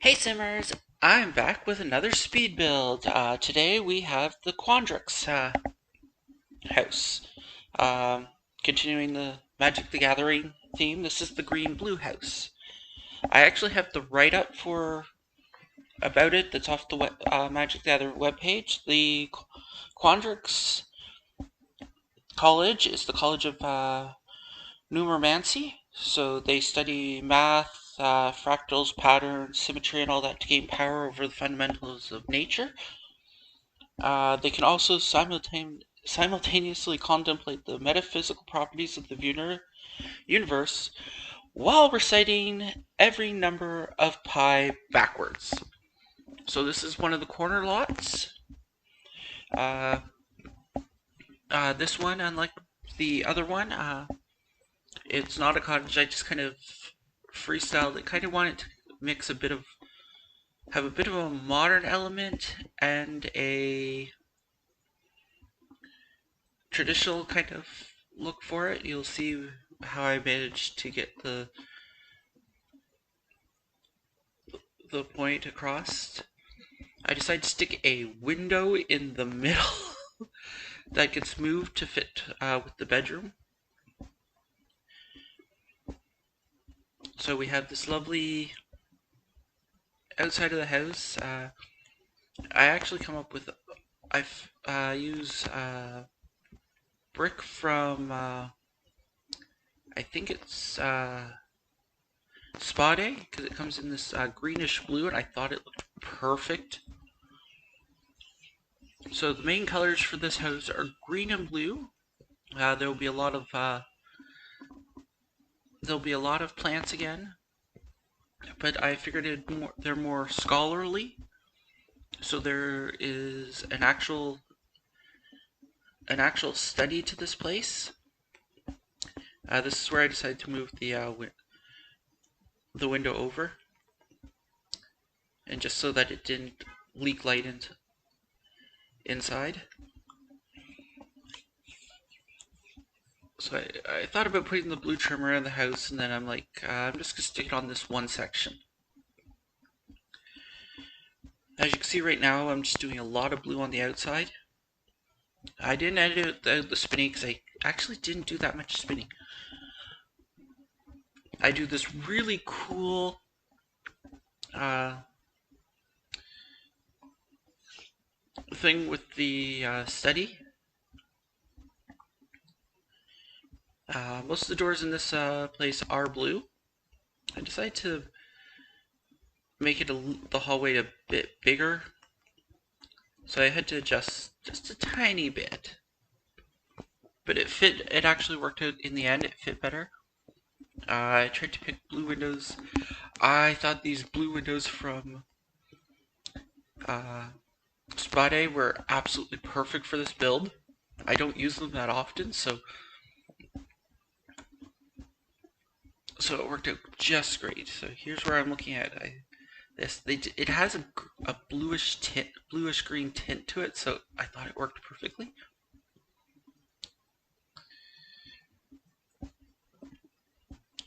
Hey Simmers, I'm back with another speed build. Today we have the Quandrix house. Um, Continuing the Magic the Gathering theme, this is the green-blue house. I actually have the write-up for about it that's off the Magic the Gathering webpage. The Quandrix College is the College of Numeromancy, so they study math, fractals, patterns, symmetry, and all that to gain power over the fundamentals of nature. They can also simultaneously contemplate the metaphysical properties of the universe while reciting every number of pi backwards. So this is one of the corner lots. Uh, this one, unlike the other one, it's not a cottage. I just kind of freestyled it. Kind of wanted to mix have a bit of a modern element and a traditional kind of look for it. You'll see how I managed to get the point across. I decided to stick a window in the middle that gets moved to fit with the bedroom. So we have this lovely outside of the house. I actually come up with I use brick from I think it's Spa Day, because it comes in this greenish blue, and I thought it looked perfect. So the main colors for this house are green and blue. There will be a lot of plants again, but I figured they're more scholarly. So there is an actual study to this place. This is where I decided to move the window over, and just so that it didn't leak light inside. So I thought about putting the blue trim around the house, and then I'm like, I'm just going to stick it on this one section. As you can see right now, I'm just doing a lot of blue on the outside. I didn't edit out the spinning because I actually didn't do that much spinning. I do this really cool thing with the study. Most of the doors in this place are blue. I decided to make it the hallway a bit bigger, so I had to adjust just a tiny bit. But it actually worked out in the end, it fit better. I tried to pick blue windows. I thought these blue windows from Spa Day were absolutely perfect for this build. I don't use them that often, so it worked out just great. So here's where I'm looking at this. It has a bluish green tint to it, so I thought it worked perfectly.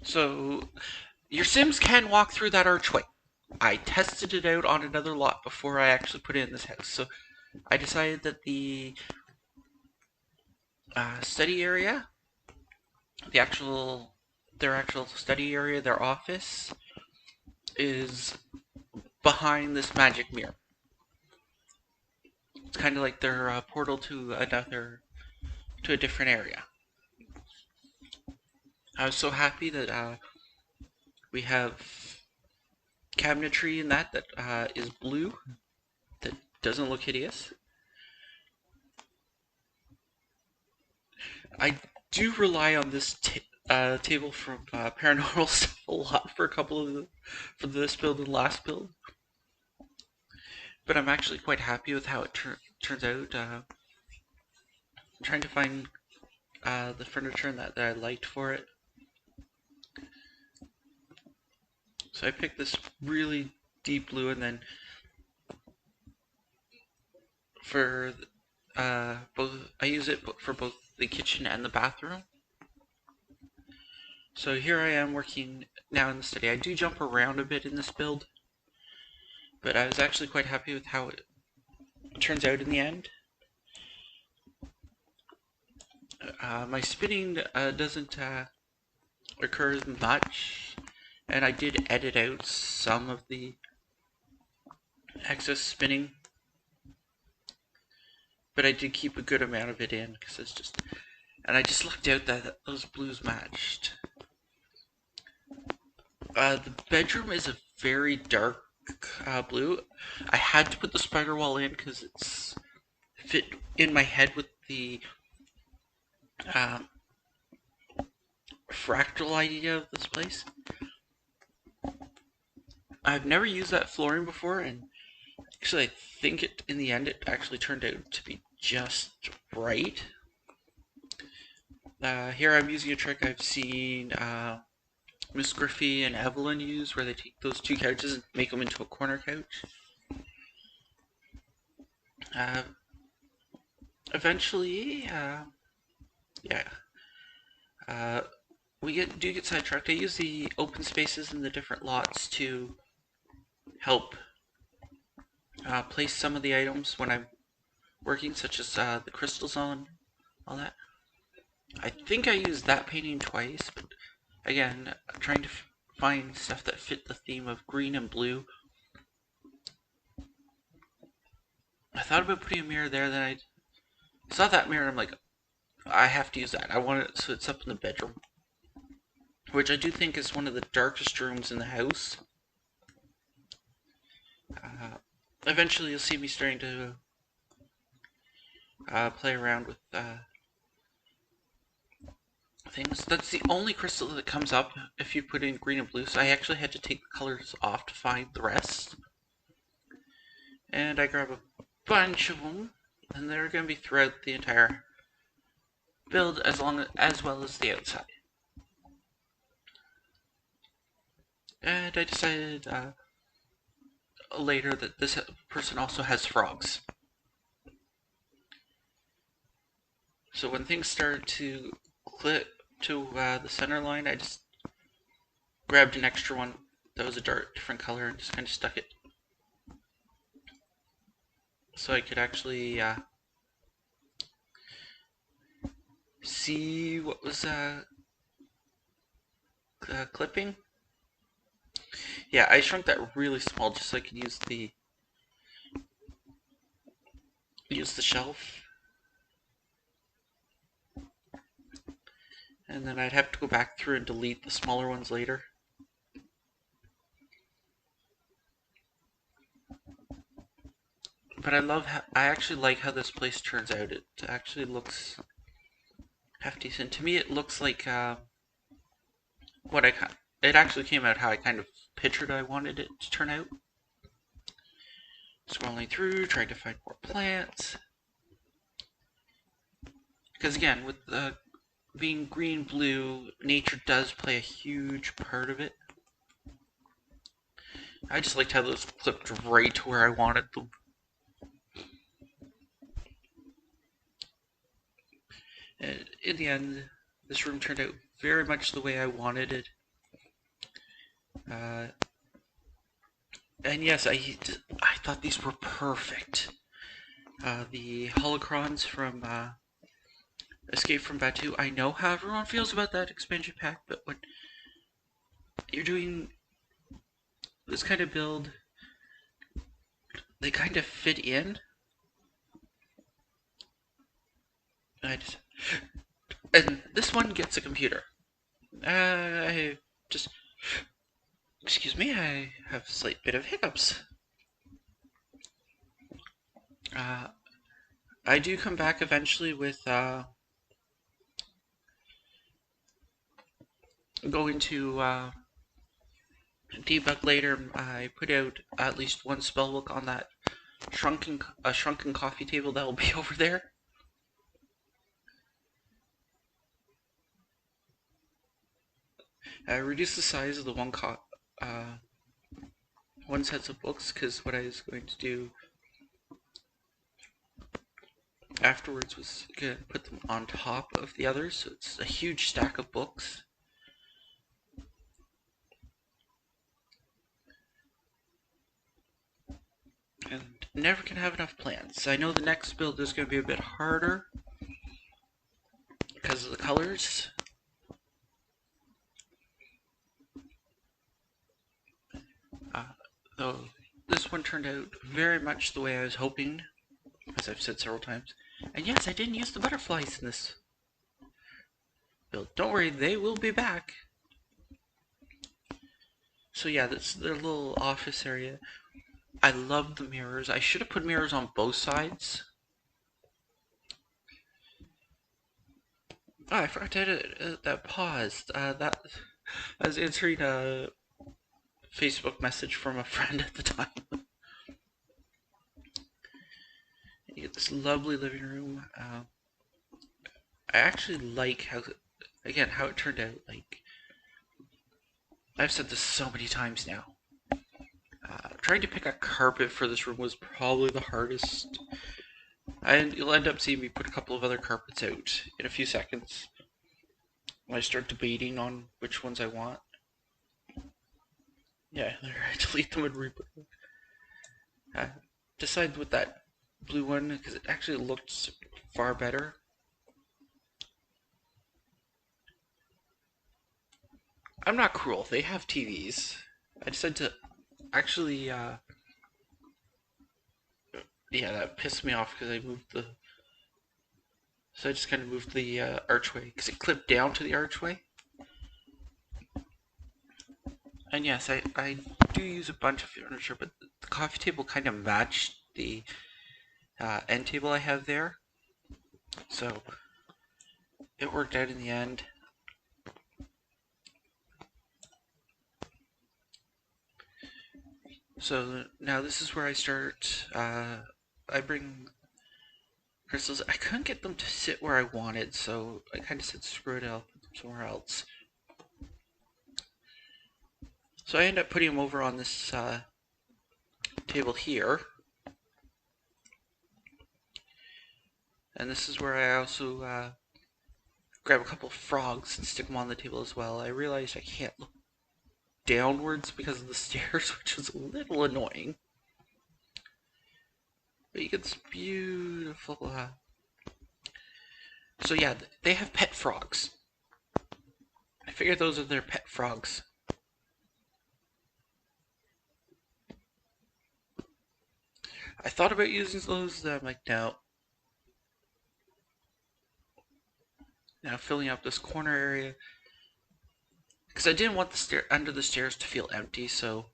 So your Sims can walk through that archway. I tested it out on another lot before I actually put it in this house. So I decided that the study area, their actual study area, their office, is behind this magic mirror. It's kind of like their portal to a different area. I was so happy that we have cabinetry in that is blue, that doesn't look hideous. I do rely on this table from paranormal stuff a lot for for this build and last build, but I'm actually quite happy with how it turns out. I'm trying to find the furniture that I liked for it. So I picked this really deep blue, and then for both, I use it for both the kitchen and the bathroom. So here I am working now in the study. I do jump around a bit in this build. but I was actually quite happy with how it turns out in the end. My spinning doesn't occur as much, and I did edit out some of the excess spinning, but I did keep a good amount of it in because it's just, and I just lucked out that those blues matched. The bedroom is a very dark blue. I had to put the spider wall in because it's fit in my head with the fractal idea of this place. I've never used that flooring before, and actually I think in the end it actually turned out to be just right. Here I'm using a trick I've seen Miss Griffey and Evelyn use, where they take those two couches and make them into a corner couch. Eventually, we do get sidetracked. I use the open spaces in the different lots to help place some of the items when I'm working, such as the crystals on, all that. I think I used that painting twice, but again, I'm trying to find stuff that fit the theme of green and blue. I thought about putting a mirror there, then I saw that mirror and I'm like, I have to use that. I want it so it's up in the bedroom, which I do think is one of the darkest rooms in the house. Eventually you'll see me starting to play around with things. That's the only crystal that comes up if you put in green and blue, so I actually had to take the colors off to find the rest. And I grab a bunch of them, and they're going to be throughout the entire build as well as the outside. And I decided later that this person also has frogs. So when things started to clip to the center line, I just grabbed an extra one that was a different color and just kind of stuck it. So I could actually see what was clipping. Yeah, I shrunk that really small just so I could use the shelf. And then I'd have to go back through and delete the smaller ones later. But I actually like how this place turns out. It actually looks half decent. To me, it looks like it actually came out how I kind of pictured I wanted it to turn out. Scrolling through, trying to find more plants. Because again, with being green-blue, nature does play a huge part of it. I just liked how those clipped right to where I wanted them. And in the end, this room turned out very much the way I wanted it. And yes, I thought these were perfect. The holocrons from Escape from Batu. I know how everyone feels about that expansion pack, but when you're doing this kind of build, they kind of fit in. And this one gets a computer. I just, excuse me, I have a slight bit of hiccups. I do come back eventually with going to debug later. I put out at least one spellbook on that shrunken coffee table that will be over there. I reduced the size of the one sets of books because what I was going to do afterwards was going to put them on top of the others, so it's a huge stack of books. And never can have enough plants. I know the next build is going to be a bit harder because of the colors. Though this one turned out very much the way I was hoping, as I've said several times. And yes, I didn't use the butterflies in this build. Don't worry, they will be back. So yeah, that's their little office area. I love the mirrors. I should have put mirrors on both sides. Oh, I forgot to edit that paused. That I was answering a Facebook message from a friend at the time. You get this lovely living room. I actually like how it turned out. Like, I've said this so many times now. Trying to pick a carpet for this room was probably the hardest. And you'll end up seeing me put a couple of other carpets out in a few seconds when I start debating on which ones I want. Yeah, I delete them and re-put them. Decide with that blue one because it actually looks far better. I'm not cruel. They have TVs. I decided to actually, yeah, that pissed me off because I moved the. So I just kind of moved the archway because it clipped down to the archway. And yes, I do use a bunch of furniture, but the coffee table kind of matched the end table I have there. So it worked out in the end. So now this is where I start. I bring crystals. I couldn't get them to sit where I wanted, so I kind of said screw it, I'll put them somewhere else. So I end up putting them over on this table here. And this is where I also grab a couple of frogs and stick them on the table as well. I realized I can't look downwards because of the stairs, which is a little annoying. But you get this beautiful. So yeah, they have pet frogs. I figured those are their pet frogs. I thought about using those, then I'm like, no. Now filling up this corner area because I didn't want the stair under the stairs to feel empty. So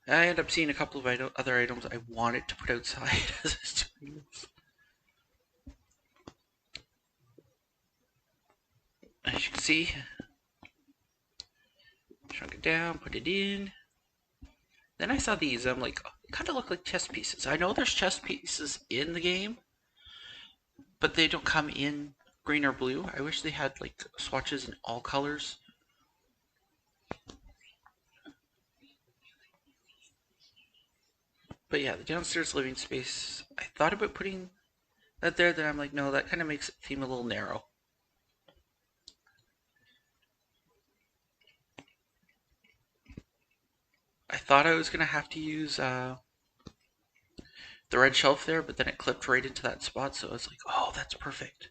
I end up seeing a couple of other items I wanted to put outside as I was doing this. As you can see, shrunk it down, put it in. Then I saw these. I'm like, oh, they kind of look like chess pieces. I know there's chess pieces in the game, but they don't come in green or blue. I wish they had like swatches in all colors. But yeah, the downstairs living space, I thought about putting that there, then I'm like, no, that kind of makes it seem a little narrow. I thought I was going to have to use the red shelf there, but then it clipped right into that spot, so I was like, oh, that's perfect.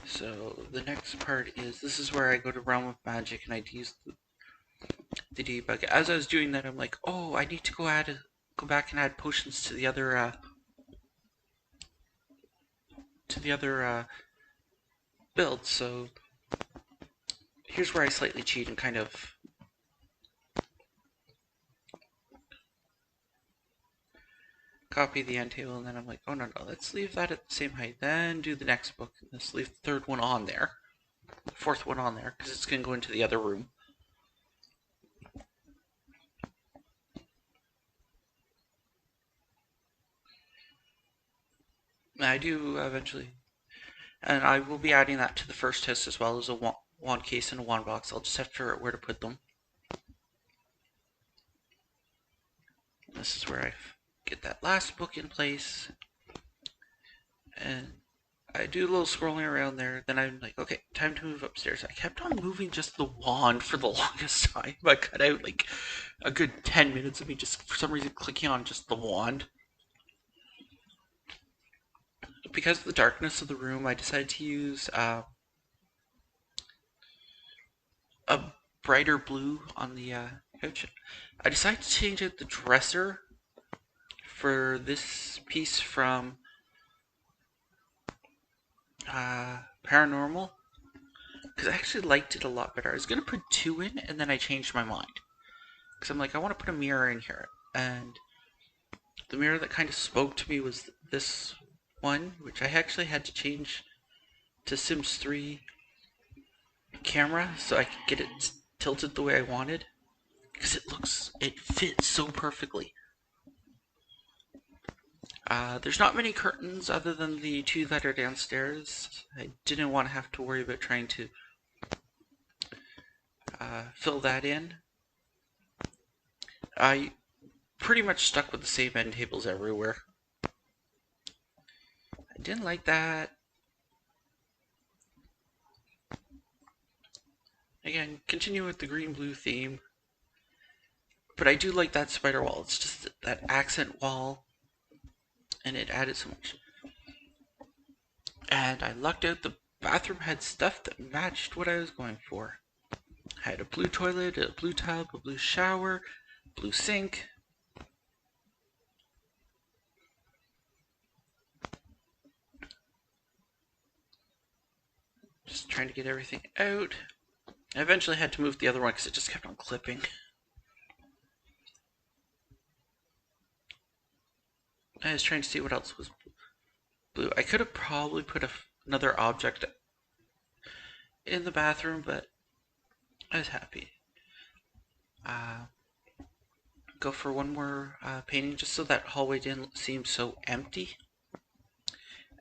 So the next part is, this is where I go to Realm of Magic and I'd use the debug. As I was doing that, I'm like, oh, I need to go back and add potions to the other builds. So here's where I slightly cheat and kind of copy the end table, and then I'm like, oh no, let's leave that at the same height. Then do the next book. Let's leave the third one on there, the fourth one on there, because it's gonna go into the other room. I do eventually, and I will be adding that to the first house as well as a wand case and a wand box. I'll just have to figure out where to put them. This is where I get that last book in place. And I do a little scrolling around there. Then I'm like, okay, time to move upstairs. I kept on moving just the wand for the longest time. I cut out like a good 10 minutes of me just for some reason clicking on just the wand. Because of the darkness of the room, I decided to use a brighter blue on the couch. I decided to change out the dresser for this piece from Paranormal because I actually liked it a lot better. I was going to put 2 in and then I changed my mind because I'm like, I want to put a mirror in here. And the mirror that kind of spoke to me was this one, which I actually had to change to Sims 3 camera so I could get it tilted the way I wanted because it fits so perfectly. There's not many curtains other than the 2 that are downstairs. I didn't want to have to worry about trying to fill that in. I pretty much stuck with the same end tables everywhere. I didn't like that. Again, continue with the green-blue theme. But I do like that spider wall. It's just that accent wall. And it added so much. And I lucked out the bathroom had stuff that matched what I was going for. I had a blue toilet, a blue tub, a blue shower, blue sink. Just trying to get everything out. I eventually had to move the other one because it just kept on clipping. I was trying to see what else was blue. I could have probably put another object in the bathroom, but I was happy. Go for one more painting just so that hallway didn't seem so empty.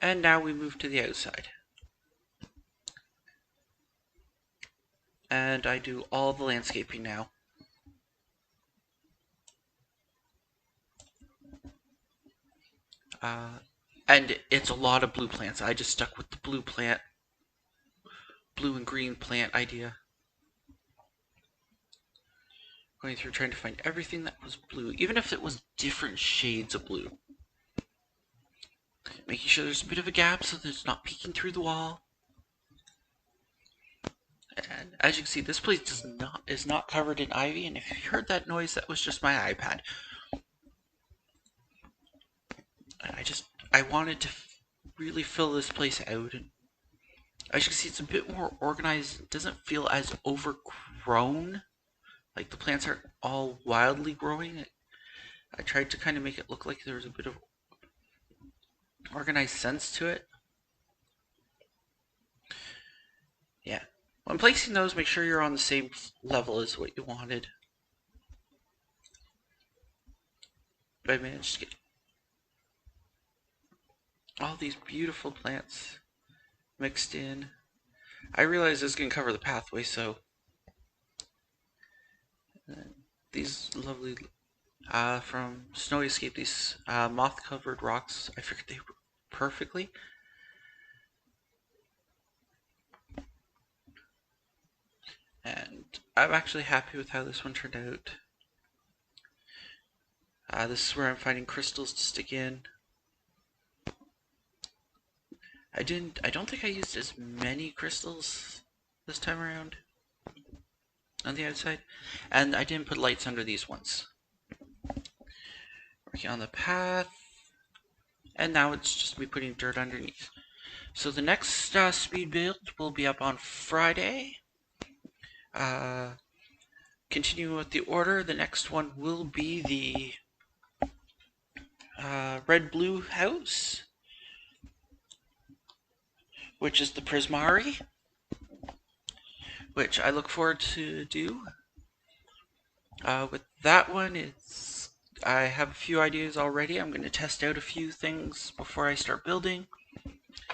And now we move to the outside. And I do all the landscaping now. And it's a lot of blue plants. I just stuck with the blue and green plant idea. Going through trying to find everything that was blue, even if it was different shades of blue. Making sure there's a bit of a gap so that it's not peeking through the wall. And as you can see, this place is not covered in ivy, and if you heard that noise, that was just my iPad. I wanted to really fill this place out, and as you can see, it's a bit more organized. It doesn't feel as overgrown. Like the plants aren't all wildly growing. I tried to kind of make it look like there was a bit of organized sense to it. Yeah. When placing those, make sure you're on the same level as what you wanted. But I managed to get all these beautiful plants mixed in. I realized I was going to cover the pathway, so these lovely from Snowy Escape, these moth-covered rocks, I figured they were perfectly. And I'm actually happy with how this one turned out. This is where I'm finding crystals to stick in. I don't think I used as many crystals this time around on the outside. And I didn't put lights under these ones. Working on the path. And now it's just me putting dirt underneath. So the next speed build will be up on Friday. Continuing with the order, the next one will be the red-blue house, which is the Prismari, which I look forward to do. With that one, I have a few ideas already. I'm going to test out a few things before I start building.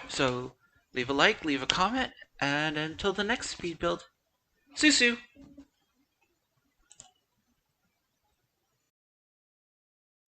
So leave a like, leave a comment, and until the next speed build, Susu!